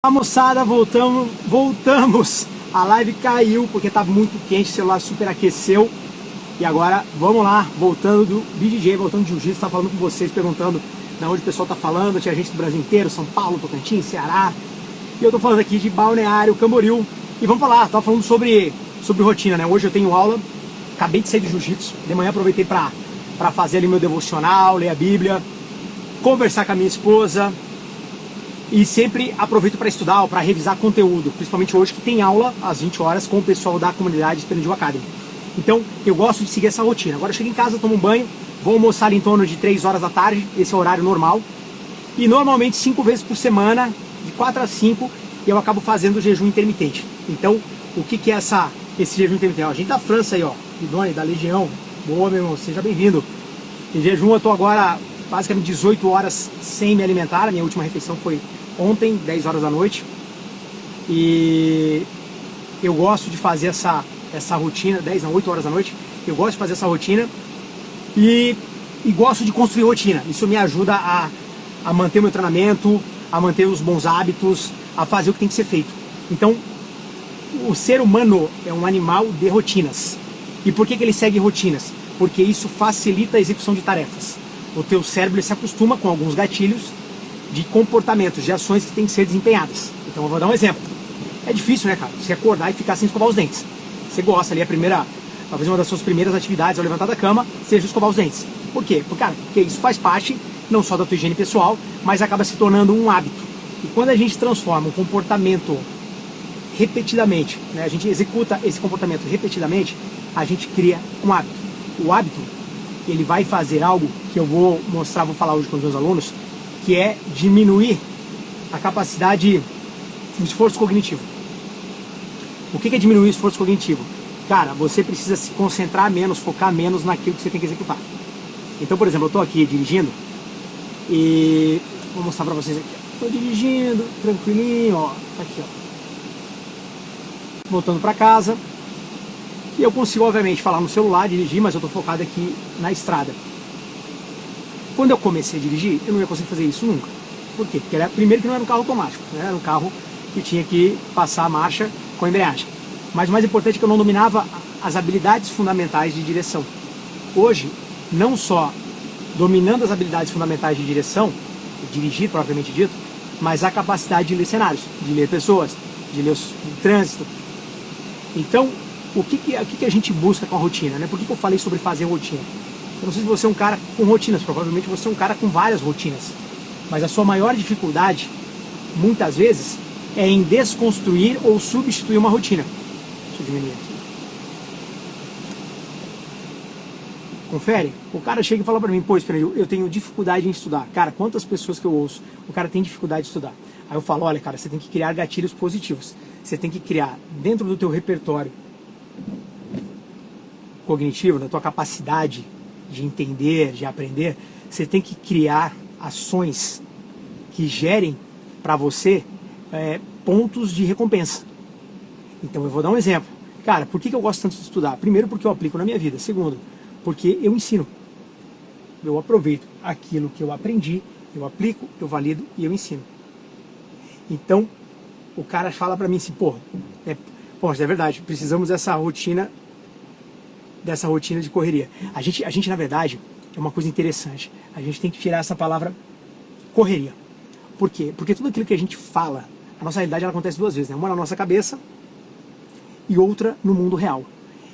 Fala, moçada, voltamos. A live caiu porque estava muito quente, o celular superaqueceu. E agora, vamos lá, voltando do BJJ, voltando de jiu-jitsu, tá falando com vocês, perguntando de onde o pessoal tá falando. Tinha gente do Brasil inteiro, São Paulo, Tocantins, Ceará. E eu tô falando aqui de Balneário Camboriú. E vamos falar, tava falando sobre rotina, né? Hoje eu tenho aula, acabei de sair do jiu-jitsu. De manhã aproveitei para fazer ali meu devocional, ler a Bíblia, conversar com a minha esposa. E sempre aproveito para estudar ou para revisar conteúdo, principalmente hoje que tem aula às 20 horas com o pessoal da comunidade Expandiu Academy. Então eu gosto de seguir essa rotina. Agora eu chego em casa, tomo um banho, vou almoçar ali em torno de 3 horas da tarde, esse é o horário normal. E normalmente 5 vezes por semana, de 4 a 5, eu acabo fazendo jejum intermitente. Então o que é esse jejum intermitente? Ó, a gente da França aí, ó, Idone, da Legião, boa meu irmão, seja bem-vindo. Em jejum eu tô agora basicamente 18 horas sem me alimentar, a minha última refeição foi ontem, 10 horas da noite, e eu gosto de fazer essa rotina, 8 horas da noite, eu gosto de fazer essa rotina e gosto de construir rotina. Isso me ajuda a manter o meu treinamento, a manter os bons hábitos, a fazer o que tem que ser feito. Então, o ser humano é um animal de rotinas. E por que ele segue rotinas? Porque isso facilita a execução de tarefas. O teu cérebro se acostuma com alguns gatilhos de comportamentos, de ações que têm que ser desempenhadas. Então eu vou dar um exemplo. É difícil, né, cara? Você acordar e ficar sem escovar os dentes. Você gosta ali, talvez uma das suas primeiras atividades ao levantar da cama seja escovar os dentes. Por quê? Porque isso faz parte não só da tua higiene pessoal, mas acaba se tornando um hábito. E quando a gente transforma um comportamento repetidamente, né, a gente executa esse comportamento repetidamente, a gente cria um hábito. O hábito, ele vai fazer algo que eu vou falar hoje com os meus alunos, que é diminuir a capacidade do esforço cognitivo. O que é diminuir o esforço cognitivo? Cara, você precisa se concentrar menos, focar menos naquilo que você tem que executar. Então, por exemplo, eu estou aqui dirigindo e vou mostrar para vocês aqui. Estou dirigindo, tranquilinho, ó, tá aqui, ó. Voltando para casa. E eu consigo, obviamente, falar no celular, dirigir, mas eu estou focado aqui na estrada. Quando eu comecei a dirigir, eu não ia conseguir fazer isso nunca. Por quê? Porque primeiro que não era um carro automático, né? Era um carro que tinha que passar a marcha com a embreagem. Mas o mais importante é que eu não dominava as habilidades fundamentais de direção. Hoje, não só dominando as habilidades fundamentais de direção, dirigir propriamente dito, mas a capacidade de ler cenários, de ler pessoas, de ler o trânsito. Então, o que a gente busca com a rotina, né? Por que eu falei sobre fazer rotina? Eu não sei se você é um cara com rotinas, provavelmente você é um cara com várias rotinas. Mas a sua maior dificuldade, muitas vezes, é em desconstruir ou substituir uma rotina. Deixa eu diminuir aqui. Confere? O cara chega e fala pra mim, pô, eu tenho dificuldade em estudar. Cara, quantas pessoas que eu ouço, o cara tem dificuldade de estudar. Aí eu falo, olha, cara, você tem que criar gatilhos positivos. Você tem que criar, dentro do teu repertório cognitivo, da tua capacidade de entender, de aprender, você tem que criar ações que gerem para você pontos de recompensa. Então eu vou dar um exemplo. Cara, por que eu gosto tanto de estudar? Primeiro, porque eu aplico na minha vida. Segundo, porque eu ensino. Eu aproveito aquilo que eu aprendi, eu aplico, eu valido e eu ensino. Então, o cara fala para mim assim, é verdade, precisamos dessa rotina de correria. A gente, na verdade, é uma coisa interessante. A gente tem que tirar essa palavra correria. Por quê? Porque tudo aquilo que a gente fala, a nossa realidade ela acontece duas vezes, né? Uma na nossa cabeça e outra no mundo real.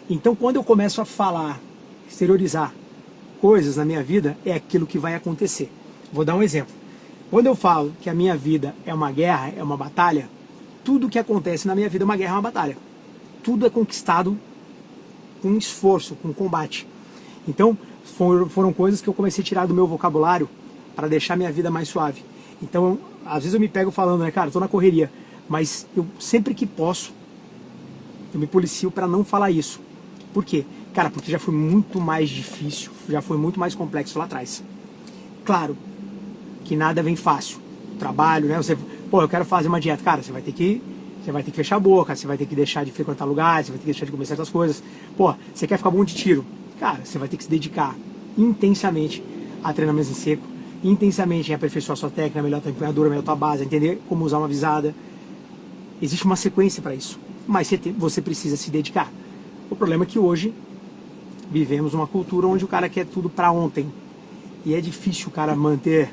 Então, quando eu começo a falar, exteriorizar coisas na minha vida, é aquilo que vai acontecer. Vou dar um exemplo. Quando eu falo que a minha vida é uma guerra, é uma batalha, tudo que acontece na minha vida é uma guerra, é uma batalha. Tudo é conquistado com esforço, com combate. Então, foram coisas que eu comecei a tirar do meu vocabulário para deixar minha vida mais suave. Então, às vezes eu me pego falando, né, cara, tô na correria, mas eu sempre que posso, eu me policio para não falar isso. Por quê? Cara, porque já foi muito mais difícil, já foi muito mais complexo lá atrás. Claro que nada vem fácil. O trabalho, né, eu quero fazer uma dieta, cara, você vai ter que fechar a boca, você vai ter que deixar de frequentar lugares, você vai ter que deixar de comer certas coisas. Você quer ficar bom de tiro? Cara, você vai ter que se dedicar intensamente a treinar mais em seco, intensamente em aperfeiçoar sua técnica, melhor tua empunhadura, melhor tua base, entender como usar uma visada. Existe uma sequência para isso, mas você precisa se dedicar. O problema é que hoje vivemos uma cultura onde o cara quer tudo para ontem. E é difícil o cara manter,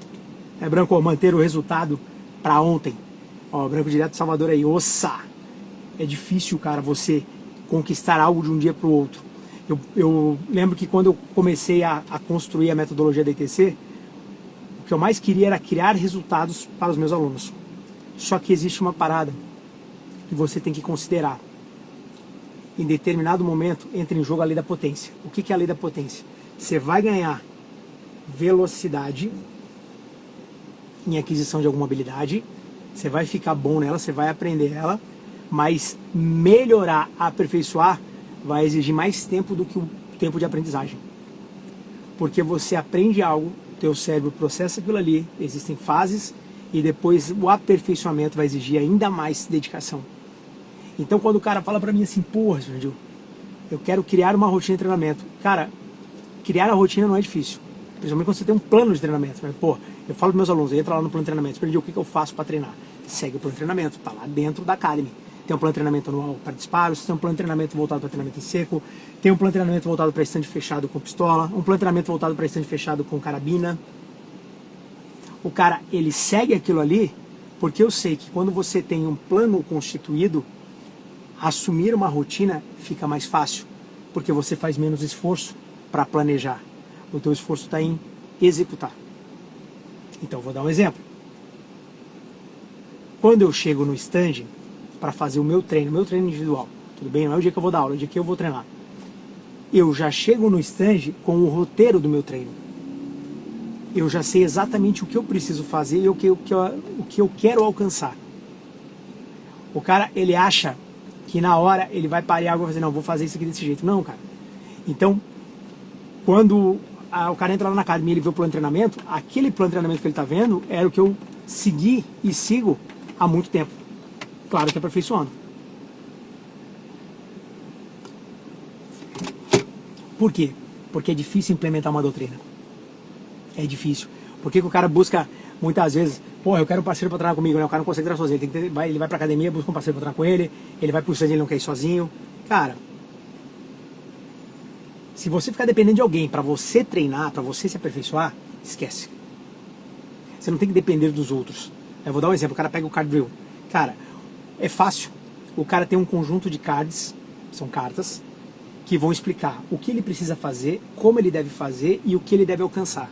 Branco, manter o resultado para ontem. Ó, Branco direto de Salvador aí, ossa! É difícil, cara, você conquistar algo de um dia para o outro. Eu lembro que quando eu comecei a construir a metodologia da ITC, o que eu mais queria era criar resultados para os meus alunos. Só que existe uma parada que você tem que considerar. Em determinado momento entra em jogo a lei da potência. O que é a lei da potência? Você vai ganhar velocidade em aquisição de alguma habilidade, você vai ficar bom nela, você vai aprender ela, mas melhorar, aperfeiçoar, vai exigir mais tempo do que o tempo de aprendizagem. Porque você aprende algo, teu cérebro processa aquilo ali, existem fases, e depois o aperfeiçoamento vai exigir ainda mais dedicação. Então quando o cara fala pra mim assim, porra, Gil, eu quero criar uma rotina de treinamento. Cara, criar a rotina não é difícil. Principalmente quando você tem um plano de treinamento. Mas, pô, eu falo para meus alunos, entra lá no plano de treinamento, aprendi o que eu faço para treinar. Segue o plano de treinamento, tá lá dentro da Academy. Tem um plano de treinamento anual para disparos, tem um plano de treinamento voltado para treinamento em seco, tem um plano de treinamento voltado para stand fechado com pistola, um plano de treinamento voltado para stand fechado com carabina. O cara, ele segue aquilo ali, porque eu sei que quando você tem um plano constituído, assumir uma rotina fica mais fácil, porque você faz menos esforço para planejar. O teu esforço está em executar. Então, vou dar um exemplo. Quando eu chego no stand para fazer o meu treino individual, tudo bem? Não é o dia que eu vou dar aula, é o dia que eu vou treinar. Eu já chego no stand com o roteiro do meu treino. Eu já sei exatamente o que eu preciso fazer e o que eu quero alcançar. O cara, ele acha que na hora ele vai parar algo e vai fazer, não, vou fazer isso aqui desse jeito. Não, cara. Então, quando o cara entra lá na academia e ele vê o plano de treinamento, aquele plano de treinamento que ele está vendo era o que eu segui e sigo há muito tempo. Claro que aperfeiçoando. Por quê? Porque é difícil implementar uma doutrina. É difícil. Por que o cara busca, muitas vezes, porra, eu quero um parceiro para treinar comigo, né? O cara não consegue treinar sozinho, ele vai pra academia, busca um parceiro para treinar com ele, ele vai pro stand, ele não quer ir sozinho. Cara, se você ficar dependendo de alguém para você treinar, para você se aperfeiçoar, esquece. Você não tem que depender dos outros. Eu vou dar um exemplo, o cara pega o card drill. Cara, é fácil. O cara tem um conjunto de cards, são cartas, que vão explicar o que ele precisa fazer, como ele deve fazer e o que ele deve alcançar.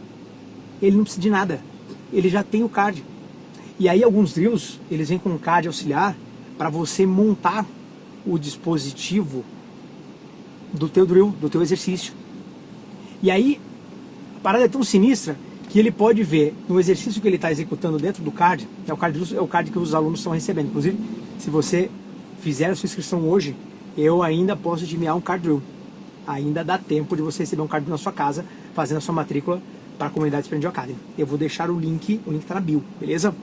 Ele não precisa de nada. Ele já tem o card. E aí alguns drills, eles vêm com um card auxiliar para você montar o dispositivo do teu drill, do teu exercício. E aí, a parada é tão sinistra que ele pode ver no exercício que ele está executando dentro do card, é o card que os alunos estão recebendo. Inclusive, se você fizer a sua inscrição hoje, eu ainda posso te enviar um card drill. Ainda dá tempo de você receber um card drill na sua casa, fazendo a sua matrícula para a comunidade Exprendi Academy. Eu vou deixar o link está na bio, beleza?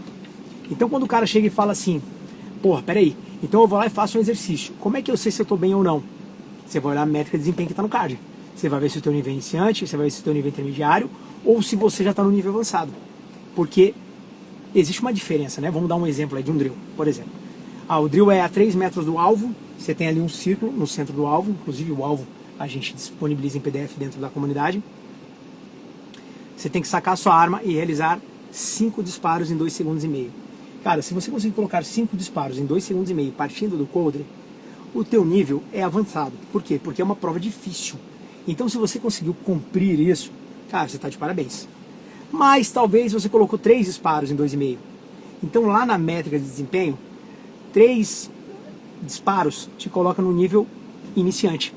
Então quando o cara chega e fala assim, porra, peraí, então eu vou lá e faço um exercício. Como é que eu sei se eu estou bem ou não? Você vai olhar a métrica de desempenho que está no card. Você vai ver se o teu nível é iniciante, você vai ver se o teu nível é intermediário, ou se você já está no nível avançado. Porque existe uma diferença, né? Vamos dar um exemplo aí de um drill, por exemplo. O drill é a 3 metros do alvo, você tem ali um círculo no centro do alvo, inclusive o alvo a gente disponibiliza em PDF dentro da comunidade. Você tem que sacar a sua arma e realizar 5 disparos em 2,5 segundos. Cara, se você conseguir colocar 5 disparos em 2,5 segundos partindo do coldre, o teu nível é avançado. Por quê? Porque é uma prova difícil. Então se você conseguiu cumprir isso, cara, você está de parabéns. Mas talvez você colocou 3 disparos em 2,5. Então lá na métrica de desempenho, 3 disparos te coloca no nível iniciante.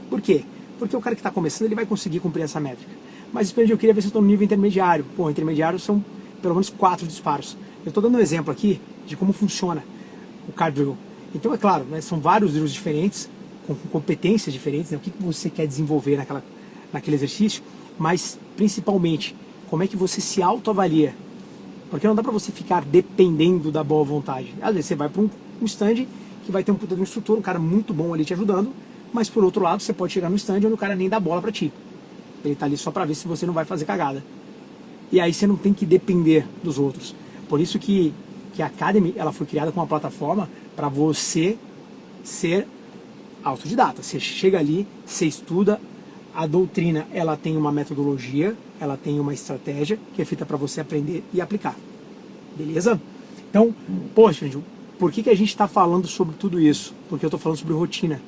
Por quê? Porque o cara que está começando, ele vai conseguir cumprir essa métrica. Mas eu queria ver se eu estou no nível intermediário. Pô, intermediário são pelo menos 4 disparos. Eu estou dando um exemplo aqui de como funciona o card drill. Então é claro, né, são vários drills diferentes, com competências diferentes, né, o que você quer desenvolver naquele exercício, mas principalmente, como é que você se autoavalia. Porque não dá para você ficar dependendo da boa vontade. Às vezes você vai para um stand que vai ter um puta de um instrutor, um cara muito bom ali te ajudando, mas por outro lado você pode chegar no stand onde o cara nem dá bola para ti. Ele tá ali só para ver se você não vai fazer cagada. E aí você não tem que depender dos outros. Por isso que que a Academy ela foi criada como uma plataforma para você ser autodidata. Você chega ali, você estuda, a doutrina ela tem uma metodologia, ela tem uma estratégia que é feita para você aprender e aplicar. Beleza? Então, poxa, por que a gente está falando sobre tudo isso? Porque eu estou falando sobre rotina,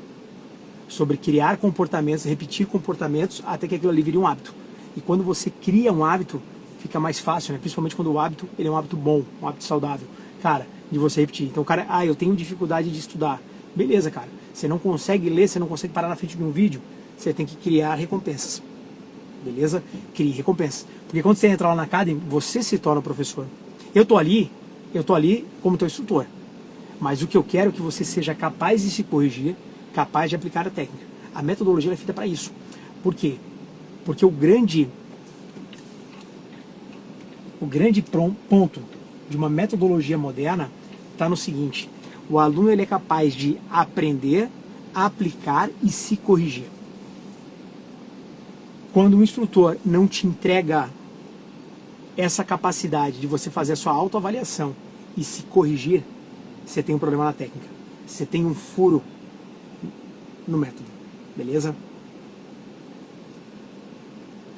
sobre criar comportamentos, repetir comportamentos até que aquilo ali vire um hábito. E quando você cria um hábito, fica mais fácil, né? Principalmente quando o hábito ele é um hábito bom, um hábito saudável, cara, de você repetir. Então, cara, eu tenho dificuldade de estudar. Beleza, cara. Você não consegue ler, você não consegue parar na frente de um vídeo, você tem que criar recompensas. Beleza? Crie recompensas. Porque quando você entra lá na Academy, você se torna professor. Eu tô ali como teu instrutor. Mas o que eu quero é que você seja capaz de se corrigir, capaz de aplicar a técnica. A metodologia é feita para isso. Por quê? Porque o grande ponto de uma metodologia moderna está no seguinte: o aluno ele é capaz de aprender, aplicar e se corrigir. Quando o instrutor não te entrega essa capacidade de você fazer a sua autoavaliação e se corrigir, você tem um problema na técnica. Você tem um furo no método. Beleza?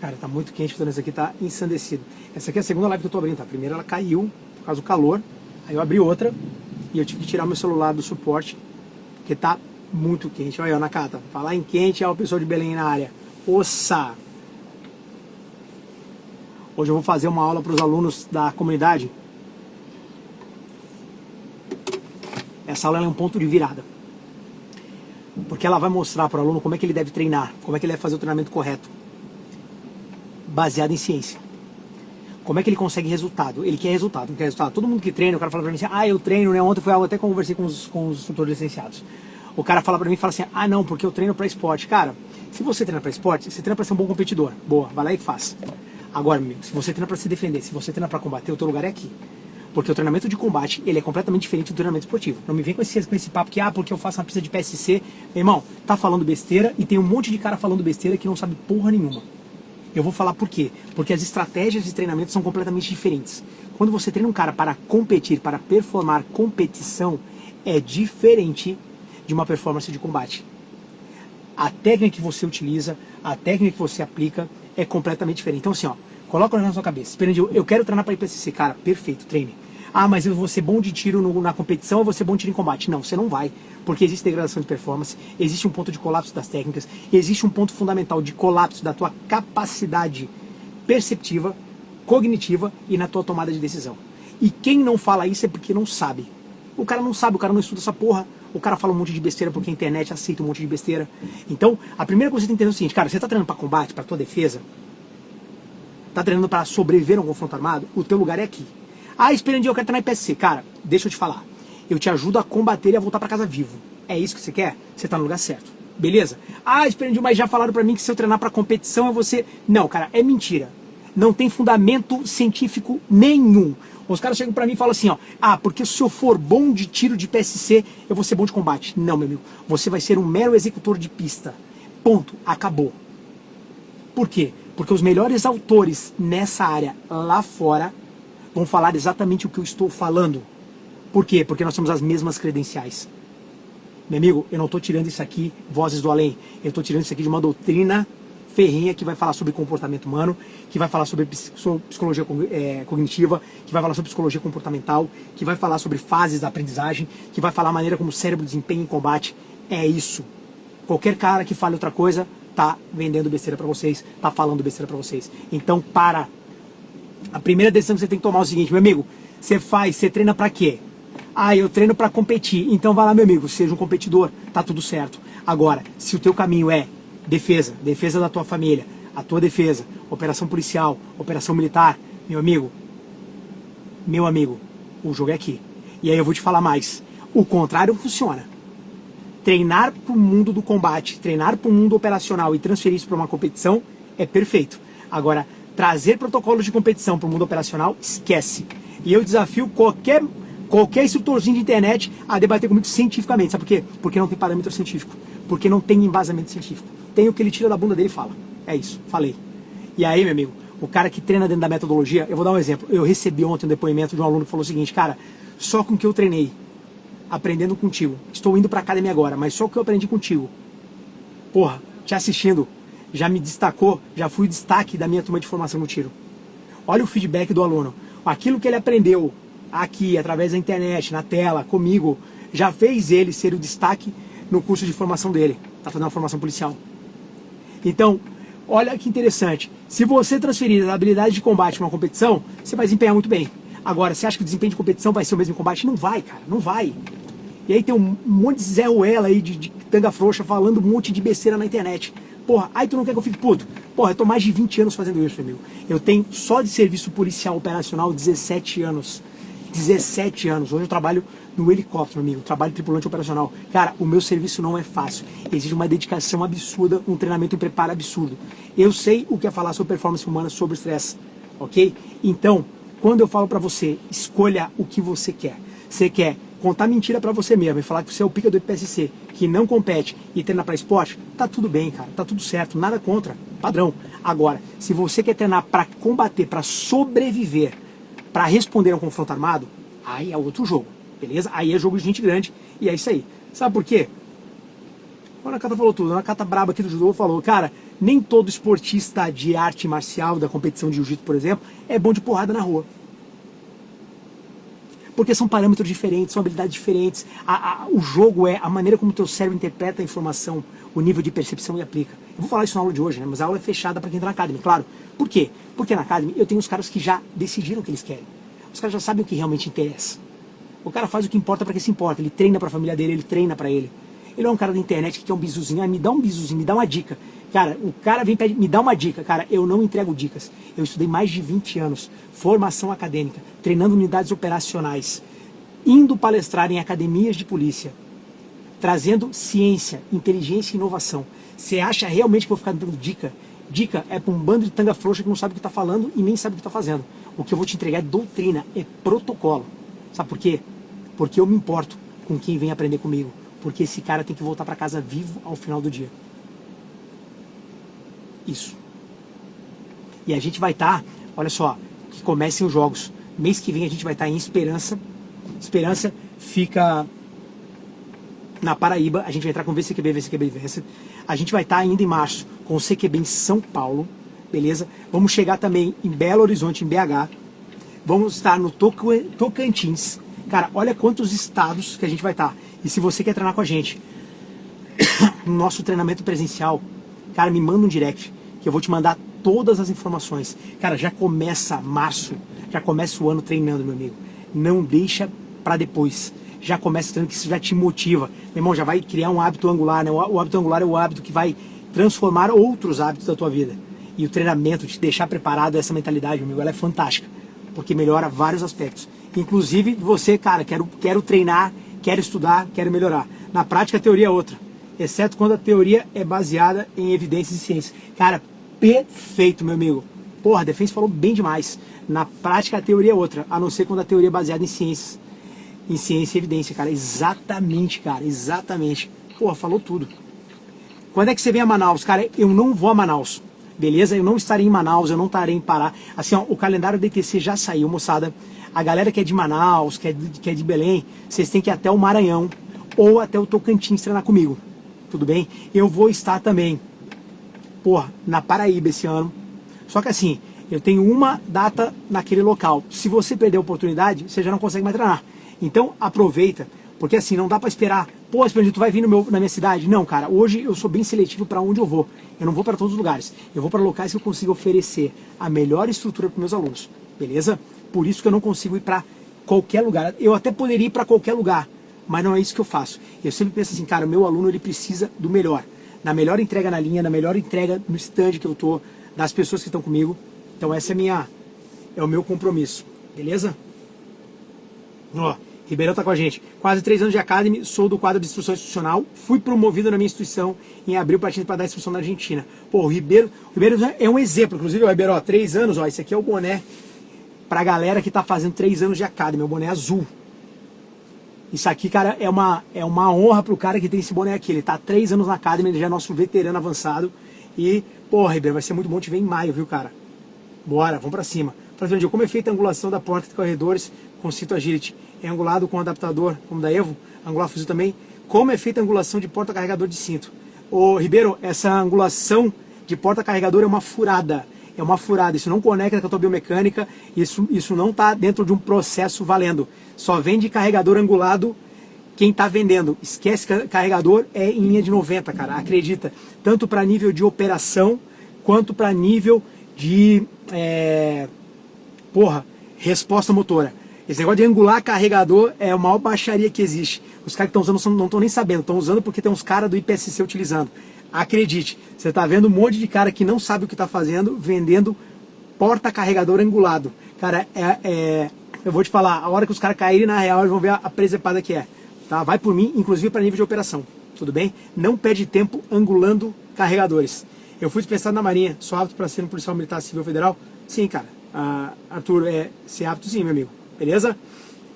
Cara, tá muito quente, então esse aqui tá ensandecido. Essa aqui é a segunda live que eu tô abrindo, tá? A primeira ela caiu por causa do calor, aí eu abri outra e eu tive que tirar meu celular do suporte, porque tá muito quente. Olha aí, Nakata, falar em quente, é o pessoal de Belém na área. Ossa! Hoje eu vou fazer uma aula para os alunos da comunidade. Essa aula é um ponto de virada. Porque ela vai mostrar para o aluno como é que ele deve treinar, como é que ele deve fazer o treinamento correto, baseado em ciência. Como é que ele consegue resultado? Ele quer resultado, não quer resultado. Todo mundo que treina, o cara fala pra mim assim, eu treino, né? Ontem eu até conversei com os instrutores licenciados. O cara fala pra mim e fala assim, não, porque eu treino pra esporte. Cara, se você treina pra esporte, você treina pra ser um bom competidor. Boa, vai lá e faz. Agora, meu, se você treina pra se defender, se você treina pra combater, o teu lugar é aqui. Porque o treinamento de combate, ele é completamente diferente do treinamento esportivo. Não me vem com esse papo que, porque eu faço uma pista de PSC. Meu irmão, tá falando besteira e tem um monte de cara falando besteira que não sabe porra nenhuma. Eu vou falar por quê? Porque as estratégias de treinamento são completamente diferentes. Quando você treina um cara para competir, para performar competição, é diferente de uma performance de combate. A técnica que você utiliza, a técnica que você aplica é completamente diferente. Então assim, coloca na sua cabeça. Eu quero treinar para IPCC. Cara, perfeito, treine. Mas eu vou ser bom de tiro na competição, eu vou ser bom de tiro em combate. Não, você não vai. Porque existe degradação de performance, existe um ponto de colapso das técnicas, existe um ponto fundamental de colapso da tua capacidade perceptiva, cognitiva e na tua tomada de decisão. E quem não fala isso é porque não sabe. O cara não sabe, o cara não estuda essa porra. O cara fala um monte de besteira porque a internet aceita um monte de besteira. Então, a primeira coisa que você tem que entender é o seguinte, cara, você tá treinando para combate, para tua defesa, tá treinando para sobreviver a um confronto armado, o teu lugar é aqui. Esperandinho, eu quero treinar IPSC. Cara, deixa eu te falar. Eu te ajudo a combater e a voltar para casa vivo. É isso que você quer? Você tá no lugar certo. Beleza? Esperandinho, mas já falaram para mim que se eu treinar para competição é você... Não, cara, é mentira. Não tem fundamento científico nenhum. Os caras chegam para mim e falam assim, porque se eu for bom de tiro de PSC, eu vou ser bom de combate. Não, meu amigo. Você vai ser um mero executor de pista. Ponto. Acabou. Por quê? Porque os melhores autores nessa área lá fora vão falar exatamente o que eu estou falando. Por quê? Porque nós temos as mesmas credenciais. Meu amigo, eu não estou tirando isso aqui, vozes do além. Eu estou tirando isso aqui de uma doutrina ferrenha que vai falar sobre comportamento humano, que vai falar sobre psicologia cognitiva, que vai falar sobre psicologia comportamental, que vai falar sobre fases da aprendizagem, que vai falar a maneira como o cérebro desempenha em combate. É isso. Qualquer cara que fale outra coisa tá vendendo besteira para vocês, tá falando besteira para vocês. Então, para. A primeira decisão que você tem que tomar é o seguinte, meu amigo, você treina para quê? Eu treino para competir. Então vai lá, meu amigo, seja um competidor, tá tudo certo. Agora, se o teu caminho é defesa da tua família, a tua defesa, operação policial, operação militar, meu amigo, o jogo é aqui. E aí eu vou te falar mais. O contrário funciona. Treinar para o mundo do combate, treinar para o mundo operacional e transferir isso para uma competição é perfeito. Agora, trazer protocolos de competição para o mundo operacional, esquece. E eu desafio qualquer instrutorzinho de internet a debater comigo cientificamente. Sabe por quê? Porque não tem parâmetro científico. Porque não tem embasamento científico. Tem o que ele tira da bunda dele e fala. É isso, falei. E aí, meu amigo, o cara que treina dentro da metodologia, eu vou dar um exemplo. Eu recebi ontem um depoimento de um aluno que falou o seguinte, cara, só com o que eu treinei, aprendendo contigo. Estou indo pra academia agora, mas só o que eu aprendi contigo. Porra, te assistindo, já me destacou, já fui destaque da minha turma de formação no tiro. Olha o feedback do aluno. Aquilo que ele aprendeu aqui, através da internet, na tela, comigo, já fez ele ser o destaque no curso de formação dele. Tá fazendo uma formação policial. Então, olha que interessante. Se você transferir a habilidade de combate para uma competição, você vai desempenhar muito bem. Agora, você acha que o desempenho de competição vai ser o mesmo combate? Não vai, cara, não vai. E aí tem um monte de Zé Ruela aí de tanga frouxa falando um monte de besteira na internet. Porra, aí tu não quer que eu fique puto? Porra, eu tô mais de 20 anos fazendo isso, amigo. Eu tenho só de serviço policial operacional 17 anos. 17 anos. Hoje eu trabalho no helicóptero, amigo. Trabalho tripulante operacional. Cara, o meu serviço não é fácil. Exige uma dedicação absurda, um treinamento e preparo absurdo. Eu sei o que é falar sobre performance humana, sobre estresse. Ok? Então, quando eu falo pra você, escolha o que você quer. Você quer contar mentira pra você mesmo e falar que você é o pica do IPSC, que não compete e treina pra esporte, tá tudo bem, cara, tá tudo certo, nada contra, padrão. Agora, se você quer treinar pra combater, pra sobreviver, pra responder a um confronto armado, aí é outro jogo, beleza? Aí é jogo de gente grande e é isso aí. Sabe por quê? A Nakata falou tudo, a Nakata braba aqui do judô falou, cara, nem todo esportista de arte marcial, da competição de jiu-jitsu, por exemplo, é bom de porrada na rua. Porque são parâmetros diferentes, são habilidades diferentes. O jogo é a maneira como o teu cérebro interpreta a informação, o nível de percepção e aplica. Eu vou falar isso na aula de hoje, né? Mas a aula é fechada para quem entra na Academy, claro. Por quê? Porque na Academy eu tenho os caras que já decidiram o que eles querem. Os caras já sabem o que realmente interessa. O cara faz o que importa para quem se importa. Ele treina para a família dele, ele treina para ele. Ele é um cara da internet que quer um bisuzinho. Ah, me dá um bisuzinho, me dá uma dica. Cara, o cara vem e pede, me dá uma dica. Cara, eu não entrego dicas. Eu estudei mais de 20 anos. Formação acadêmica, treinando unidades operacionais, indo palestrar em academias de polícia, trazendo ciência, inteligência e inovação. Você acha realmente que eu vou ficar dando dica? Dica é para um bando de tanga frouxa que não sabe o que está falando e nem sabe o que está fazendo. O que eu vou te entregar é doutrina, é protocolo. Sabe por quê? Porque eu me importo com quem vem aprender comigo. Porque esse cara tem que voltar para casa vivo ao final do dia. Isso. E a gente vai estar, olha só, que comecem os jogos. Mês que vem a gente vai estar em Esperança. Esperança fica na Paraíba. A gente vai entrar com VCQB, VCQB. A gente vai estar ainda em março com o CQB em São Paulo. Beleza? Vamos chegar também em Belo Horizonte, em BH. Vamos estar no Tocantins. Cara, olha quantos estados que a gente vai estar. E se você quer treinar com a gente no nosso treinamento presencial, cara, me manda um direct que eu vou te mandar todas as informações. Cara, já começa março, já começa o ano treinando, meu amigo. Não deixa pra depois. Já começa treinando, que isso já te motiva. Meu irmão, já vai criar um hábito angular, né? O hábito angular é o hábito que vai transformar outros hábitos da tua vida. E o treinamento, te deixar preparado, essa mentalidade, meu amigo, ela é fantástica. Porque melhora vários aspectos. Inclusive, você, cara, quero treinar, quero estudar, quero melhorar. Na prática, a teoria é outra. Exceto quando a teoria é baseada em evidências e ciências. Cara, perfeito, meu amigo. Porra, a Defense falou bem demais. Na prática, a teoria é outra. A não ser quando a teoria é baseada em ciências. Em ciência e evidência, cara. Exatamente, cara. Exatamente. Porra, falou tudo. Quando é que você vem a Manaus? Cara, eu não vou a Manaus. Beleza? Eu não estarei em Manaus, eu não estarei em Pará. Assim, ó, o calendário DTC já saiu, moçada. A galera que é de Manaus, que é de Belém, vocês têm que ir até o Maranhão ou até o Tocantins treinar comigo. Tudo bem? Eu vou estar também, porra, na Paraíba esse ano. Só que assim, eu tenho uma data naquele local. Se você perder a oportunidade, você já não consegue mais treinar. Então aproveita, porque assim, não dá pra esperar. Pô, Esplêndido, tu vai vir na minha cidade? Não, cara, hoje eu sou bem seletivo para onde eu vou. Eu não vou para todos os lugares. Eu vou para locais que eu consigo oferecer a melhor estrutura para meus alunos. Beleza? Por isso que eu não consigo ir para qualquer lugar. Eu até poderia ir para qualquer lugar, mas não é isso que eu faço. Eu sempre penso assim, cara, o meu aluno ele precisa do melhor. Na melhor entrega na linha, na melhor entrega no stand que eu tô, das pessoas que estão comigo. Então essa é o meu compromisso. Beleza? Ó, Ribeirão tá com a gente. Quase 3 anos de Academy, sou do quadro de instrução institucional, fui promovido na minha instituição em abril partindo para dar instrução na Argentina. Pô, o Ribeiro é um exemplo, inclusive, o Ribeiro, ó, 3 anos, ó, esse aqui é o boné pra galera que tá fazendo 3 anos de Academy, o boné azul. Isso aqui, cara, é uma honra pro cara que tem esse boné aqui. Ele tá há 3 anos na Academy, ele já é nosso veterano avançado. E, pô, Ribeiro, vai ser muito bom te ver em maio, viu, cara? Bora, vamos pra cima. Como é feita a angulação da porta de corredores com cinto agility? é angulado com adaptador, como da Evo, angular fuzil também. Como é feita a angulação de porta-carregador de cinto? Ô Ribeiro, essa angulação de porta-carregador é uma furada. É uma furada, isso não conecta com a tua biomecânica, isso não está dentro de um processo valendo. Só vende carregador angulado quem está vendendo. Esquece que carregador é em linha de 90, cara, acredita. Tanto para nível de operação, quanto para nível de resposta motora. Esse negócio de angular carregador é a maior baixaria que existe. Os caras que estão usando não estão nem sabendo, estão usando porque tem uns caras do IPSC utilizando. Acredite, você está vendo um monte de cara que não sabe o que está fazendo, vendendo porta-carregador angulado. Cara, eu vou te falar, a hora que os caras caírem na real, eles vão ver a presepada que é. Tá? Vai por mim, inclusive para nível de operação. Tudo bem? Não perde tempo angulando carregadores. Eu fui dispensado na Marinha, sou apto para ser um policial militar civil federal? Sim, cara. Arthur, ser apto sim, meu amigo. Beleza?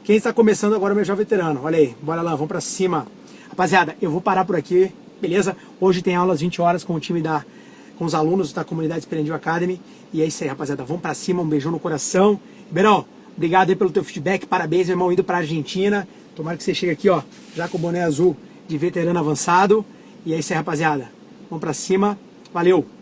Quem está começando agora é o meu jovem veterano. Olha aí, bora lá, vamos para cima. Rapaziada, eu vou parar por aqui, beleza? Hoje tem aula às 20 horas com o time com os alunos da comunidade Experendil Academy. E é isso aí, rapaziada. Vamos para cima, um beijão no coração. Ribeirão, obrigado aí pelo teu feedback. Parabéns, meu irmão, indo para a Argentina. Tomara que você chegue aqui, ó, já com o boné azul de veterano avançado. E é isso aí, rapaziada. Vamos para cima. Valeu!